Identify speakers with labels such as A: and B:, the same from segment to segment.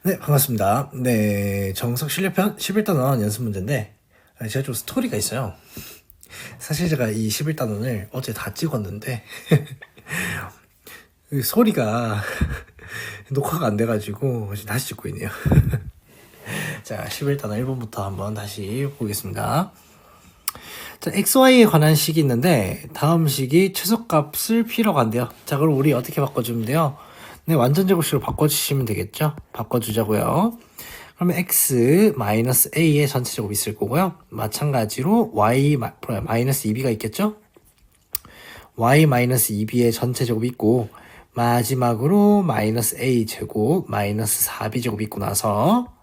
A: 네, 반갑습니다. 네, 정석 실력편 11단원 연습 문제인데, 제가 좀 스토리가 있어요. 사실 제가 이 11단원을 어제 다 찍었는데, 소리가 녹화가 안 돼가지고, 다시 찍고 있네요. 자, 11단원 1번부터 한번 다시 보겠습니다. 자, XY에 관한 식이 있는데, 다음 식이 최소값을 P라고 한대요. 자, 그럼 우리 어떻게 바꿔주면 돼요? 네, 완전 제곱식으로 바꿔주시면 되겠죠? 바꿔주자고요. 그러면 x-a의 전체 제곱 있을 거고요. 마찬가지로 y-2b가 있겠죠? y-2b의 전체 제곱 있고, 마지막으로 마이너스 a 제곱 마이너스 4b 제곱 있고 나서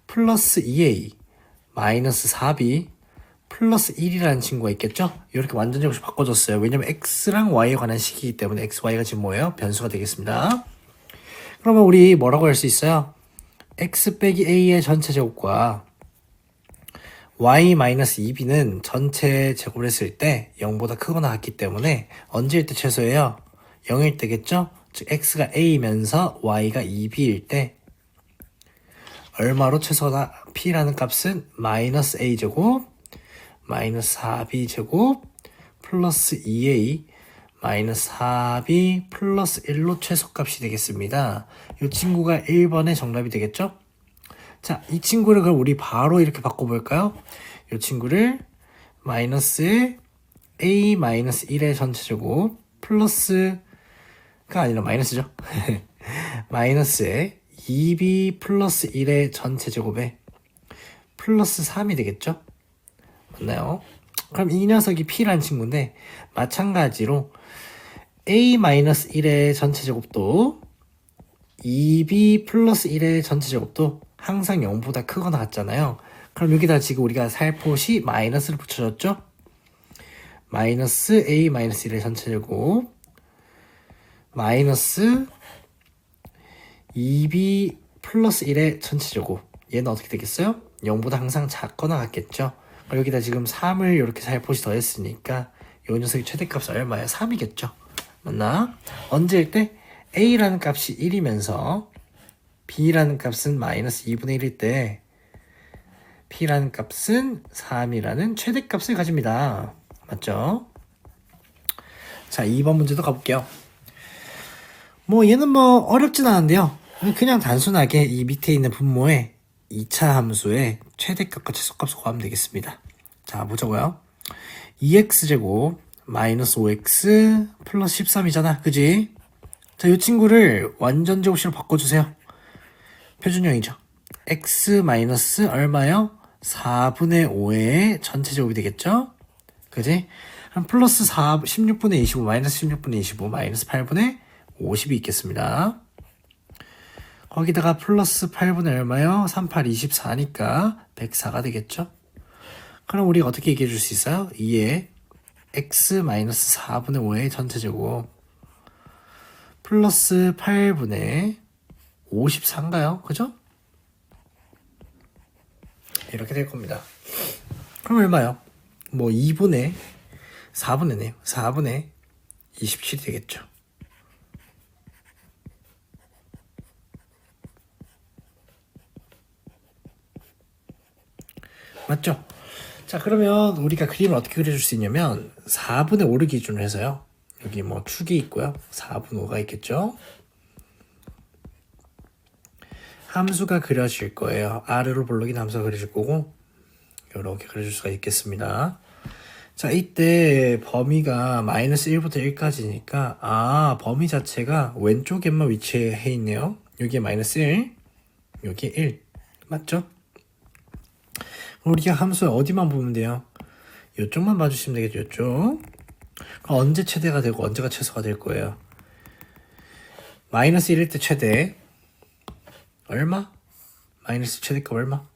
A: 플러스 2a 마이너스 4b 플러스 1이라는 친구가 있겠죠? 이렇게 완전 제곱식 바꿔줬어요. 왜냐면 x랑 y에 관한 식이기 때문에 x, y가 지금 뭐예요? 변수가 되겠습니다. 그러면 우리 뭐라고 할 수 있어요? x 빼기 a의 전체 제곱과 y-2b는 전체 제곱을 했을 때 0보다 크거나 같기 때문에 언제일 때 최소예요? 0일 때겠죠? 즉 x가 a이면서 y가 2b일 때 얼마로 최소다? p라는 값은 마이너스 a 제곱 마이너스 4b 제곱 플러스 2a 마이너스 4b 플러스 1로 최소값이 되겠습니다. 이 친구가 1번의 정답이 되겠죠? 자, 이 친구를 그럼 우리 바로 이렇게 바꿔볼까요? 이 친구를 마이너스 a 마이너스 1의 전체 제곱 플러스가 아니라 마이너스죠. 마이너스에 2b 플러스 1의 전체 제곱에 플러스 3이 되겠죠? 맞나요? 그럼 이 녀석이 P라는 친구인데 마찬가지로 a-1의 전체 제곱도 2b 플러스 1의 전체 제곱도 항상 0보다 크거나 같잖아요. 그럼 여기다 지금 우리가 살포시 마이너스를 붙여줬죠? 마이너스 a-1의 전체 제곱 마이너스 2b 플러스 1의 전체 제곱 얘는 어떻게 되겠어요? 0보다 항상 작거나 같겠죠? 여기다 지금 3을 이렇게 살포시 더했으니까 이 녀석의 최대값은 얼마예요? 3이겠죠? 맞나? 언제일 때? a라는 값이 1이면서 b라는 값은 마이너스 2분의 1일 때 p라는 값은 3이라는 최대값을 가집니다. 맞죠? 자, 2번 문제도 가볼게요. 얘는 어렵진 않은데요. 그냥 단순하게 이 밑에 있는 분모에 2차 함수의 최대값과 최소값을 구하면 되겠습니다. 자, 보자고요. 2x제곱 마이너스 5x 플러스 13이잖아. 그지? 자, 이 친구를 완전 제곱식으로 바꿔주세요. 표준형이죠. x 마이너스 얼마요? 4분의 5의 전체 제곱이 되겠죠? 그지? 그럼 플러스 16분의 25 마이너스 16분의 25 마이너스 8분의 50이 있겠습니다. 거기다가 플러스 8분의 얼마요? 38, 24니까 104가 되겠죠? 그럼 우리가 어떻게 얘기해 줄 수 있어요? 2에 x-4분의 5의 전체 제곱 플러스 8분의 54인가요? 그죠? 이렇게 될 겁니다. 그럼 얼마요? 2분의 4분의네요. 4분의 27이 되겠죠. 맞죠? 자, 그러면 우리가 그림을 어떻게 그려줄 수 있냐면 4분의 5를 기준으로 해서요. 여기 축이 있고요. 4분의 5가 있겠죠? 함수가 그려질 거예요. 아래로 볼록인 함수가 그려질 거고 이렇게 그려줄 수가 있겠습니다. 자, 이때 범위가 마이너스 1부터 1까지니까 범위 자체가 왼쪽에만 위치해 있네요. 여기에 마이너스 1, 여기에 1. 맞죠? 우리가 함수 어디만 보면 돼요? 이쪽만 봐주시면 되겠죠. 이쪽. 그럼 언제 최대가 되고 언제가 최소가 될 거예요? 마이너스 1일 때 최대 얼마? 마이너스 최대값 얼마?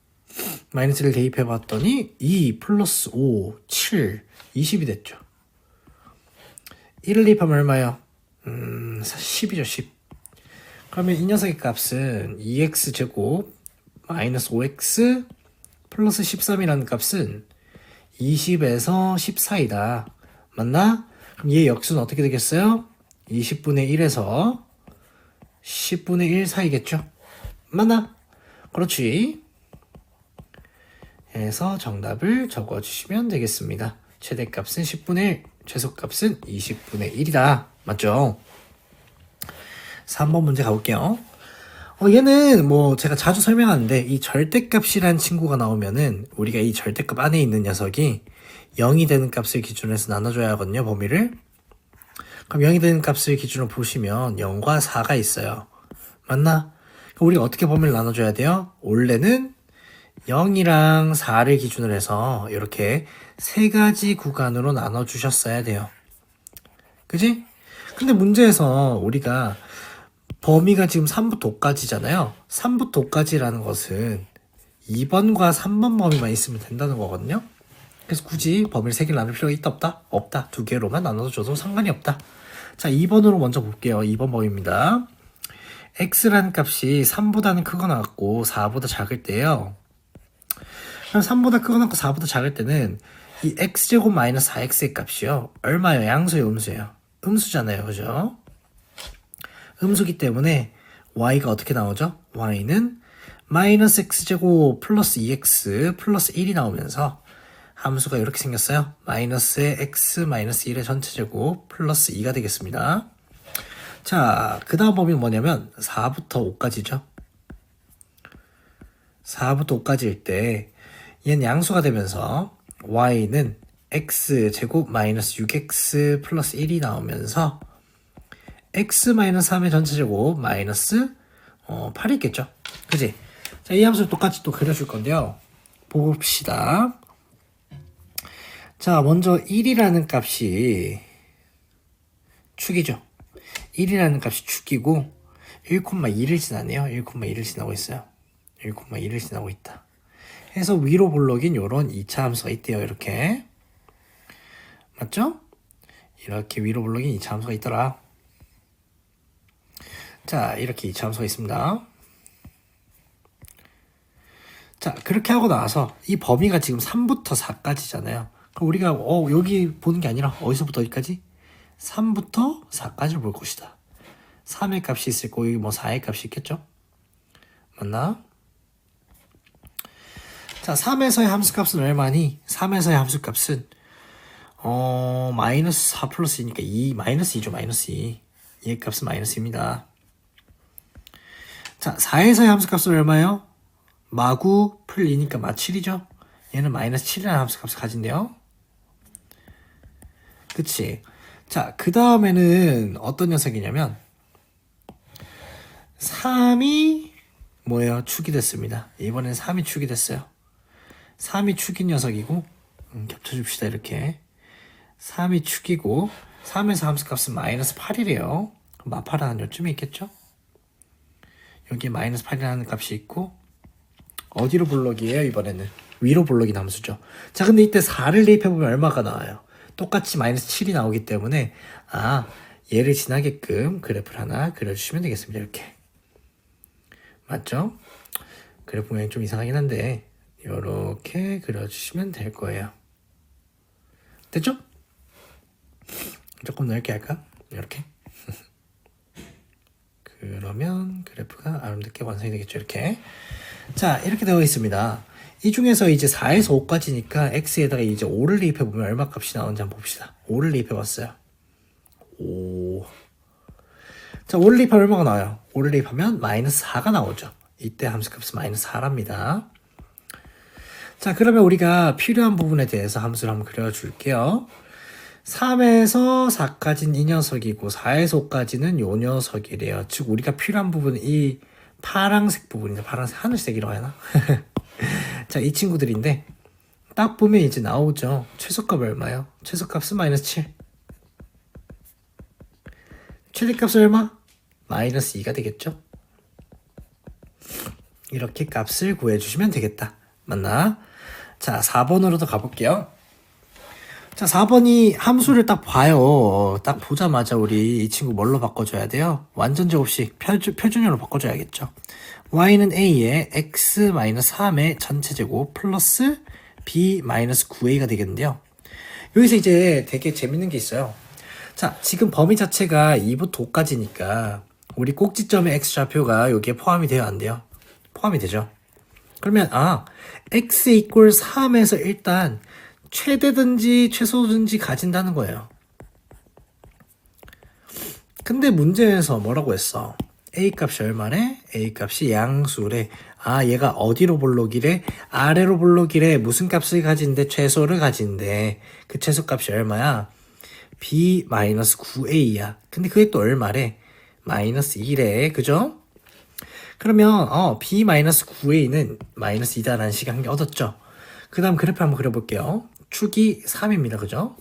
A: 마이너스를 대입해 봤더니 2 플러스 5, 7, 20이 됐죠. 1을 대입하면 얼마예요? 10이죠. 10. 그러면 이 녀석의 값은 2x제곱 마이너스 5x 플러스 13이라는 값은 20에서 10 사이다. 맞나? 그럼 얘 역수는 어떻게 되겠어요? 20분의 1에서 10분의 1 사이겠죠? 맞나? 그렇지. 해서 정답을 적어주시면 되겠습니다. 최대값은 10분의 1, 최소값은 20분의 1이다. 맞죠? 3번 문제 가볼게요. 얘는 뭐 제가 자주 설명하는데 이 절대값이란 친구가 나오면은 우리가 이 절대값 안에 있는 녀석이 0이 되는 값을 기준으로 해서 나눠줘야 하거든요, 범위를. 그럼 0이 되는 값을 기준으로 보시면 0과 4가 있어요. 맞나? 그럼 우리가 어떻게 범위를 나눠줘야 돼요? 원래는 0이랑 4를 기준으로 해서 이렇게 세 가지 구간으로 나눠주셨어야 돼요. 그지? 근데 문제에서 우리가 범위가 지금 3부터 5까지잖아요. 3부터 5까지라는 것은 2번과 3번 범위만 있으면 된다는 거거든요. 그래서 굳이 범위를 3개를 나눌 필요가 있다 없다? 없다. 2개로만 나눠줘도 상관이 없다. 자, 2번으로 먼저 볼게요. 2번 범위입니다. x라는 값이 3보다는 크거나 같고 4보다 작을 때요. 그럼 3보다 크거나 같고 4보다 작을 때는 이 x제곱 마이너스 4x의 값이요. 얼마예요? 양수예요? 음수예요? 음수잖아요. 그죠? 음수기 때문에 y가 어떻게 나오죠? y는 마이너스 x제곱 플러스 2x 플러스 1이 나오면서 함수가 이렇게 생겼어요. 마이너스의 x 마이너스 1의 전체제곱 플러스 2가 되겠습니다. 자, 그 다음 범위는 뭐냐면 4부터 5까지죠. 4부터 5까지일 때 얘는 양수가 되면서 y는 x제곱 마이너스 6x 플러스 1이 나오면서 x 마이너스 3의 전체제곱 마이너스 8이 있겠죠. 그지? 자, 이 함수를 똑같이 또 그려줄 건데요. 봅시다. 자, 먼저 1이라는 값이 축이죠. 1이라는 값이 축이고 1,2를 지나네요. 1,2를 지나고 있어요. 1,2를 지나고 있다. 해서 위로 볼록인 요런 2차 함수가 있대요. 이렇게. 맞죠? 이렇게 위로 볼록인 2차 함수가 있더라. 자, 이렇게 2차 함수가 있습니다. 자, 그렇게 하고 나서 이 범위가 지금 3부터 4까지잖아요. 그럼 우리가 여기 보는 게 아니라 어디서부터 어디까지? 3부터 4까지를 볼 것이다. 3의 값이 있을 거고 여기 뭐 4의 값이 있겠죠? 맞나? 자, 3에서의 함수값은 얼마니? 3에서의 함수값은 마이너스 4 플러스 2니까 2 마이너스 2죠. 마이너스 2. 얘 값은 마이너스 2입니다. 자, 4에서의 함수값은 얼마예요? 마구 풀 2니까 마 7이죠. 얘는 마이너스 7이라는 함수값을 가진대요. 그치? 자, 그 다음에는 어떤 녀석이냐면 3이 뭐예요? 축이 됐습니다. 이번엔 3이 축이 됐어요. 3이 축인 녀석이고 겹쳐줍시다. 이렇게 3이 축이고 3에서 함수값은 마이너스 8이래요. 마파라 한 요쯤에 있겠죠? 여기에 마이너스 8이라는 값이 있고 어디로 볼록이에요? 이번에는 위로 볼록인 함수죠. 자, 근데 이때 4를 대입해보면 얼마가 나와요? 똑같이 마이너스 7이 나오기 때문에 얘를 지나게끔 그래프를 하나 그려주시면 되겠습니다. 이렇게. 맞죠? 그래프 모양이 좀 이상하긴 한데 이렇게 그려주시면 될 거예요. 됐죠? 조금 넓게 할까? 이렇게. 그러면 그래프가 아름답게 완성이 되겠죠. 이렇게. 자, 이렇게 되어 있습니다. 이 중에서 이제 4에서 5까지니까 x에다가 이제 5를 대입해보면 얼마 값이 나오는지 한번 봅시다. 5를 대입해봤어요. 5. 자, 5를 대입하면 얼마가 나와요? 5를 대입하면 마이너스 4가 나오죠. 이때 함수값은 마이너스 4랍니다. 자, 그러면 우리가 필요한 부분에 대해서 함수를 한번 그려줄게요. 3에서 4까지는 이 녀석이고 4에서 5까지는 요 녀석이래요. 즉 우리가 필요한 부분은 이 파란색 부분인데 파란색 하늘색이라고 하나? 자, 이 친구들인데 딱 보면 이제 나오죠. 최소값 얼마요? 최소값은 마이너스 7. 최대값은 얼마? 마이너스 2가 되겠죠? 이렇게 값을 구해주시면 되겠다. 맞나? 자, 4번으로도 가볼게요. 자, 4번이 함수를 딱 봐요. 딱 보자마자 우리 이 친구 뭘로 바꿔줘야 돼요? 완전 제곱식 표준형으로 바꿔줘야겠죠. y는 a에 x-3의 전체 제곱 플러스 b-9a가 되겠는데요. 여기서 이제 되게 재밌는 게 있어요. 자, 지금 범위 자체가 2부터 5까지니까 우리 꼭지점의 x좌표가 여기에 포함이 돼요, 안 돼요? 포함이 되죠. 그러면 x 이퀄 3에서 일단 최대든지 최소든지 가진다는 거예요. 근데 문제에서 뭐라고 했어? a 값이 얼마래? a 값이 양수래. 얘가 어디로 볼록이래? 아래로 볼록이래. 무슨 값을 가진대? 최소를 가진대. 그 최소 값이 얼마야? b-9a야. 근데 그게 또 얼마래? -2래. 그죠? 그러면 b-9a는 -2다라는 식이 한 개 얻었죠. 그 다음 그래프 한번 그려볼게요. 축이 3입니다. 그죠?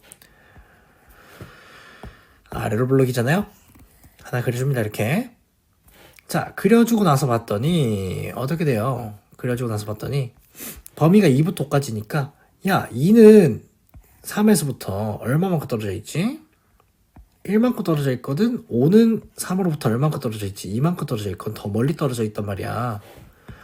A: 아래로 볼록이잖아요. 하나 그려줍니다. 이렇게. 자, 그려주고 나서 봤더니 어떻게 돼요? 그려주고 나서 봤더니 범위가 2부터 5까지니까 야, 2는 3에서부터 얼마만큼 떨어져 있지? 1만큼 떨어져 있거든. 5는 3으로부터 얼만큼 떨어져 있지? 2만큼 떨어져 있건 더 멀리 떨어져 있단 말이야.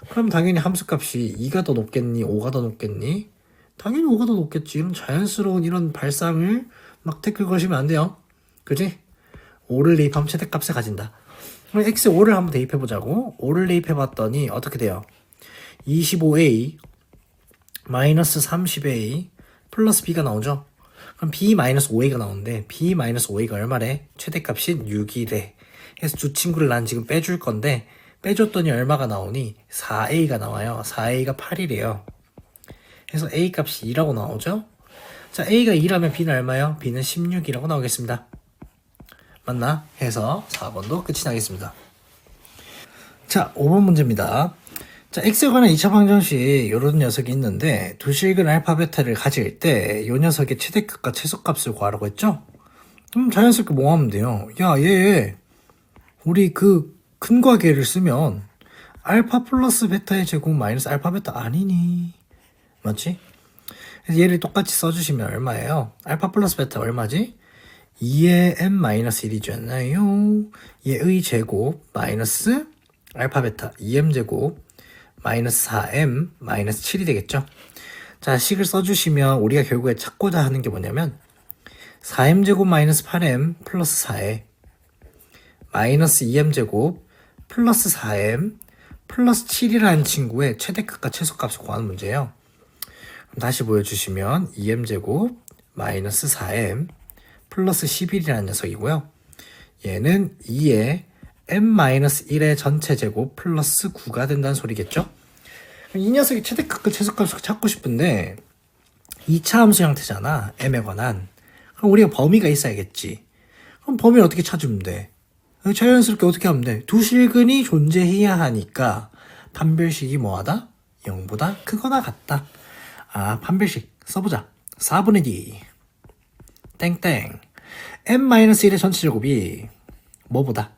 A: 그럼 당연히 함수값이 2가 더 높겠니? 5가 더 높겠니? 당연히 5가 더 높겠지. 이런 자연스러운 이런 발상을 막 태클 거시면 안 돼요. 그지? 5를 대입하면 최대값을 가진다. 그럼 x 5를 한번 대입해보자고. 5를 대입해봤더니 어떻게 돼요? 25a 마이너스 30a 플러스 b가 나오죠. 그럼 b-5a가 나오는데 b-5a가 얼마래? 최대값인 6이래. 그래서 두 친구를 난 지금 빼줄 건데 빼줬더니 얼마가 나오니? 4a가 나와요. 4a가 8이래요. 그래서 a 값이 2라고 나오죠. 자, a가 2라면 b는 얼마요? b는 16이라고 나오겠습니다. 맞나? 해서 4번도 끝이 나겠습니다. 자, 5번 문제입니다. 자, x에 관한 2차 방정식 이런 녀석이 있는데 두실근 알파 베타를 가질 때 이 녀석의 최대값과 최소값을 구하라고 했죠? 그럼 자연스럽게 뭐 하면 돼요? 야, 얘 우리 그 근과 계를 쓰면 알파 플러스 베타의 제곱 마이너스 알파 베타 아니니? 맞지? 그래서 얘를 똑같이 써주시면 얼마예요? 알파 플러스 베타 얼마지? 2의 m-1이잖아요. 얘의 제곱 마이너스 알파 베타 2m 제곱 마이너스 4m 마이너스 7이 되겠죠. 자, 식을 써주시면 우리가 결국에 찾고자 하는 게 뭐냐면 4m 제곱 마이너스 8m 플러스 4에 마이너스 2m 제곱 플러스 4m 플러스 7이라는 친구의 최대값과 최소값을 구하는 문제예요. 그럼 다시 보여주시면 2m 제곱 마이너스 4m 플러스 11이라는 녀석이고요. 얘는 2의 m-1의 전체 제곱 플러스 9가 된다는 소리겠죠? 이 녀석이 최대값과 최소값을 찾고 싶은데 2차 함수 형태잖아. m에 관한. 그럼 우리가 범위가 있어야겠지. 그럼 범위를 어떻게 찾으면 돼? 자연스럽게 어떻게 하면 돼? 두 실근이 존재해야 하니까 판별식이 뭐하다? 0보다 크거나 같다. 판별식 써보자. 4분의 d 땡땡 m-1의 전체 제곱이 뭐보다?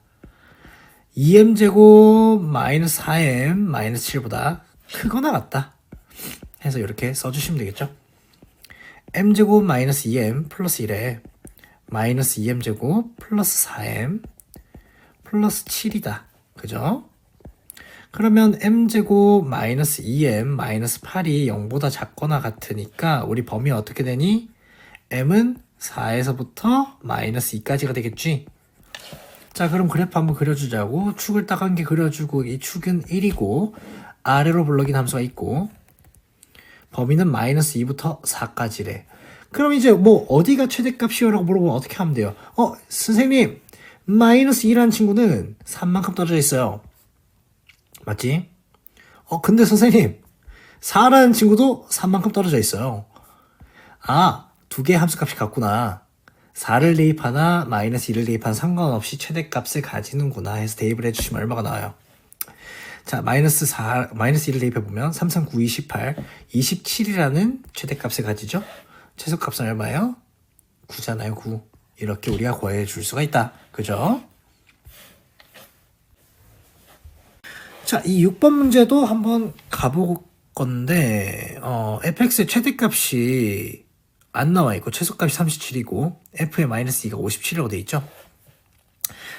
A: 2m제곱 마이너스 4m 마이너스 7보다 크거나 같다 해서 이렇게 써주시면 되겠죠. m제곱 마이너스 2m 플러스 1에 마이너스 2m제곱 플러스 4m 플러스 7이다. 그죠? 그러면 m제곱 마이너스 2m 마이너스 8이 0보다 작거나 같으니까 우리 범위 어떻게 되니? m은 4에서부터 마이너스 2까지가 되겠지. 자, 그럼 그래프 한번 그려주자고. 축을 딱 한 개 그려주고 이 축은 1이고 아래로 블럭인 함수가 있고 범위는 마이너스 2부터 4까지래. 그럼 이제 뭐 어디가 최대값이요? 라고 물어보면 어떻게 하면 돼요? 선생님 마이너스 2라는 친구는 3만큼 떨어져 있어요. 맞지? 근데 선생님 4라는 친구도 3만큼 떨어져 있어요. 두 개의 함수값이 같구나. 4를 대입하나 마이너스 2를 대입하나 상관없이 최대값을 가지는구나 해서 대입을 해주시면 얼마가 나와요? 자, 마이너스 1을 대입해보면 3, 3, 9, 28, 27이라는 최대값을 가지죠? 최소값은 얼마예요? 9잖아요, 9. 이렇게 우리가 구해줄 수가 있다. 그죠? 자, 이 6번 문제도 한번 가볼 건데, fx의 최대값이 안 나와 있고, 최소값이 37이고, f의 마이너스 2가 57이라고 돼 있죠?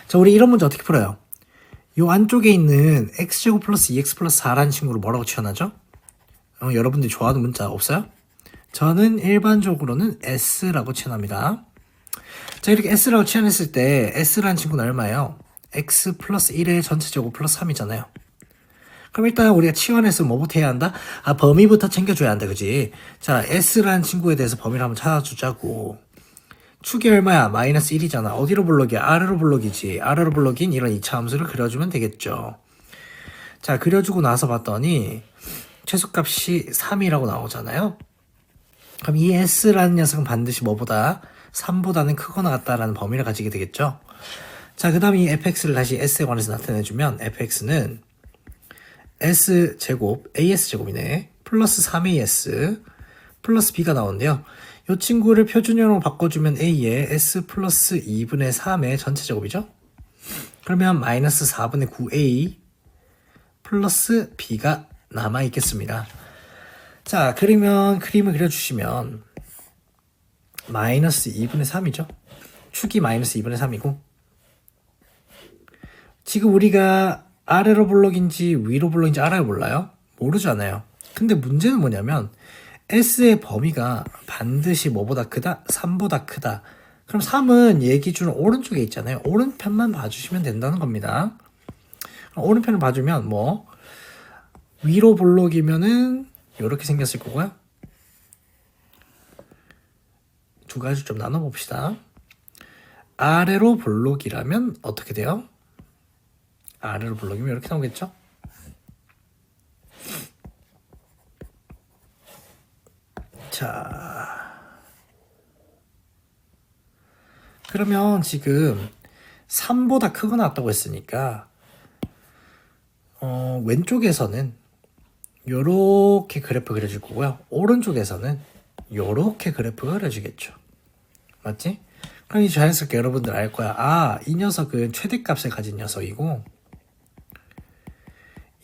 A: 자, 우리 이런 문제 어떻게 풀어요? 요 안쪽에 있는 x제곱 플러스 2x 플러스 4라는 친구를 뭐라고 치환하죠? 여러분들이 좋아하는 문자 없어요? 저는 일반적으로는 S라고 치환합니다. 자, 이렇게 S라고 치환했을 때 S라는 친구는 얼마예요? X 플러스 1의 전체제곱 플러스 3이잖아요. 그럼 일단 우리가 치환해서 뭐부터 해야 한다? 아, 범위부터 챙겨줘야 한다, 그지? 자, S라는 친구에 대해서 범위를 한번 찾아주자고. 축이 얼마야? 마이너스 1이잖아. 어디로 블록이야? 아래로 블록이지. 아래로 블록인 이런 2차 함수를 그려주면 되겠죠. 자, 그려주고 나서 봤더니 최소값이 3이라고 나오잖아요. 그럼 이 S라는 녀석은 반드시 뭐보다? 3보다는 크거나 같다라는 범위를 가지게 되겠죠. 자, 그 다음 이 fx를 다시 S에 관해서 나타내주면 fx는 S제곱, AS제곱이네. 플러스 3AS 플러스 B가 나오는데요. 이 친구를 표준형으로 바꿔주면 A에 S 플러스 2분의 3의 전체제곱이죠. 그러면 마이너스 4분의 9A 플러스 B가 남아있겠습니다. 자, 그러면 그림을 그려주시면 마이너스 2분의 3이죠. 축이 마이너스 2분의 3이고 지금 우리가 아래로 블록인지 위로 블록인지 알아요, 몰라요? 모르잖아요. 근데 문제는 뭐냐면 S의 범위가 반드시 뭐보다 크다? 3보다 크다. 그럼 3은 얘 기준으로 오른쪽에 있잖아요. 오른편만 봐주시면 된다는 겁니다. 오른편을 봐주면 뭐 위로 블록이면은 이렇게 생겼을 거고요. 두 가지 좀 나눠봅시다. 아래로 블록이라면 어떻게 돼요? 아래로 블록이면 이렇게 나오겠죠? 자, 그러면 지금 3보다 크거 나왔다고 했으니까 왼쪽에서는 요렇게 그래프 그려줄 거고요. 오른쪽에서는 요렇게 그래프가 그려지겠죠. 맞지? 그럼 이 자연스럽게 여러분들 알 거야. 아, 이 녀석은 최대값을 가진 녀석이고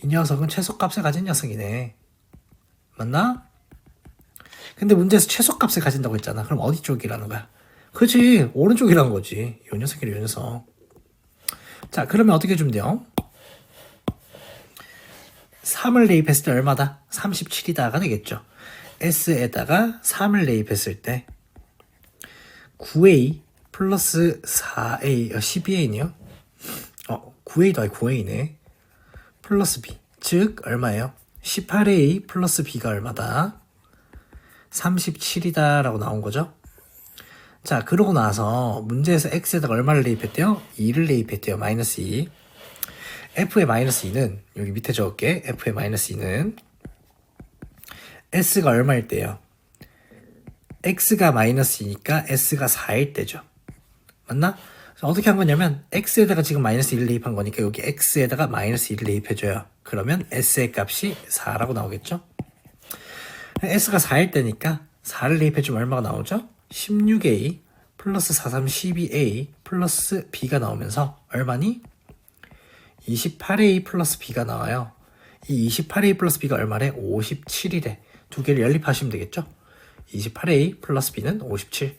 A: 이 녀석은 최소값을 가진 녀석이네. 맞나? 근데 문제에서 최소값을 가진다고 했잖아. 그럼 어디 쪽이라는 거야? 그치, 오른쪽이라는 거지. 요 녀석이래, 요 녀석. 자, 그러면 어떻게 해주면 돼요? 3을 대입했을 때 얼마다? 37이다가 되겠죠. S에다가 3을 대입했을 때 9A 플러스 4A, 12A네요. 9A도 아니 9A네. 플러스 B. 즉, 얼마예요? 18A 플러스 B가 얼마다? 37이다 라고 나온 거죠. 자, 그러고 나서 문제에서 X에다가 얼마를 대입했대요? 2를 대입했대요. 마이너스 2. F의 마이너스 2는 여기 밑에 적을게. F의 마이너스 2는 S가 얼마일 때요? X가 마이너스 2니까 S가 4일 때죠. 맞나? 어떻게 한 거냐면 X에다가 지금 마이너스 1을 대입한 거니까 여기 X에다가 마이너스 1을 대입해줘요. 그러면 S의 값이 4라고 나오겠죠? S가 4일 때니까 4를 대입해주면 얼마가 나오죠? 16A 플러스 4, 3, 12A 플러스 B가 나오면서 얼마니? 28A 플러스 B가 나와요. 이 28A 플러스 B가 얼마래? 57이래. 두 개를 연립하시면 되겠죠? 28A 플러스 B는 57.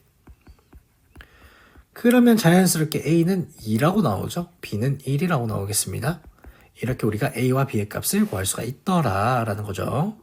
A: 그러면 자연스럽게 A는 2라고 나오죠? B는 1이라고 나오겠습니다. 이렇게 우리가 A와 B의 값을 구할 수가 있더라 라는 거죠.